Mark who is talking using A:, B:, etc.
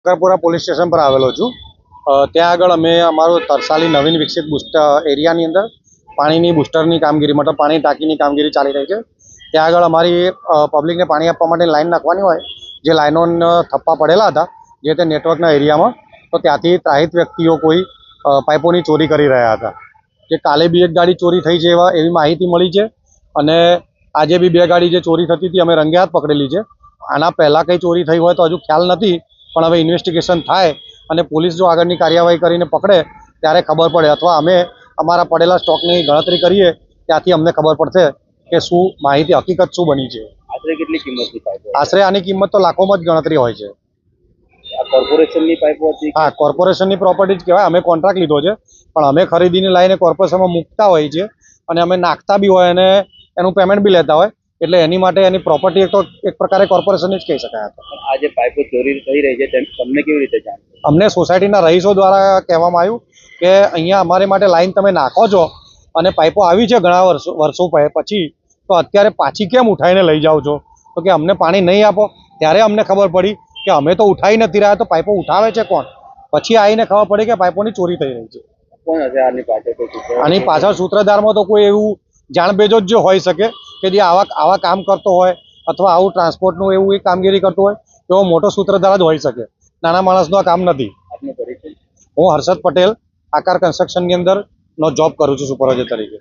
A: Shankarpura police station પર આવેલો છું। ત્યાં આગળ અમે અમારું તરસાલી નવીન વિકસિત બુસ્ટર એરિયાની અંદર પાણીની બુસ્ટરની કામગીરી મતલબ પાણી ટાંકીની કામગીરી ચાલી રહી છે। ત્યાં આગળ અમારી પબ્લિકને પાણી આપવા માટે લાઈન નાખવાની હોય, જે લાઈનો થપ્પા પડેલા હતા જે તે નેટવર્કના એરિયામાં, તો ત્યાંથી ત્રાહિત વ્યક્તિઓ કોઈ પાઇપોની ચોરી કરી રહ્યા હતા। જે કાલે બી એક ગાડી ચોરી થઈ છે એવી માહિતી મળી છે, અને આજે બી 2 ગાડી જે ચોરી થતી હતી અમે રંગે હાથ પકડેલી છે। આના પહેલાં કંઈ ચોરી થઈ હોય તો હજુ ખ્યાલ નથી, પણ હવે ઇન્વેસ્ટિગેશન થાય અને પોલીસ જો આગળની કાર્યવાહી કરીને પકડે ત્યારે ખબર પડે, અથવા અમે અમારા પડેલા સ્ટોકની ગણતરી કરીએ ત્યાંથી અમને ખબર પડશે કે શું માહિતી હકીકત શું બની છે।
B: આશરે કેટલી કિંમતની પાઇપો?
A: આશરે આની કિંમત તો લાખોમાં જ ગણતરી હોય છે।
B: કોર્પોરેશનની પાઇપો હતી?
A: હા, કોર્પોરેશનની પ્રોપર્ટી જ કહેવાય। અમે કોન્ટ્રાક્ટ લીધો છે, પણ અમે ખરીદીને લાવીને કોર્પોરેશનમાં મૂકતા હોઈએ છીએ, અને અમે નાખતા બી હોય અને એનું પેમેન્ટ બી લેતા હોય, એટલે એની માટે એની પ્રોપર્ટી એક પ્રકારે કોર્પોરેશનની જ કહી શકાય।
B: આ જે પાઇપો ચોરી થઈ રહી છે તમને કેવી રીતે જાણ?
A: અમને સોસાયટીના રહીશો દ્વારા કહેવામાં આવ્યું કે અહીંયા અમારી માટે લાઈન તમે નાખો છો અને પાઇપો આવી છે ઘણા વર્ષો પછી, તો અત્યારે પાછી કેમ ઉઠાવીને લઈ જાઓ છો? તો કે અમને પાણી નહીં આપો। ત્યારે અમને ખબર પડી કે અમે તો ઉઠાવી નથી રહ્યા, તો પાઇપો ઉઠાવે છે કોણ? પછી આવીને ખબર પડી કે પાઇપોની ચોરી થઈ રહી છે।
B: કોણ હશે આની પાછળ?
A: આની પાછળ સૂત્રધારમાં તો કોઈ એવું જાણબેજો જ હોઈ શકે કે જે આવા કામ કરતો હોય, અથવા આવું ટ્રાન્સપોર્ટનું એવું એક કામગીરી કરતો હોય, એવો મોટો સૂત્રધાર જ હોઈ શકે। નાના માણસનું આ કામ નથી। હું હર્ષદ પટેલ આકાર કન્સ્ટ્રક્શનની અંદર જોબ કરું છું સુપરવાઇઝર તરીકે।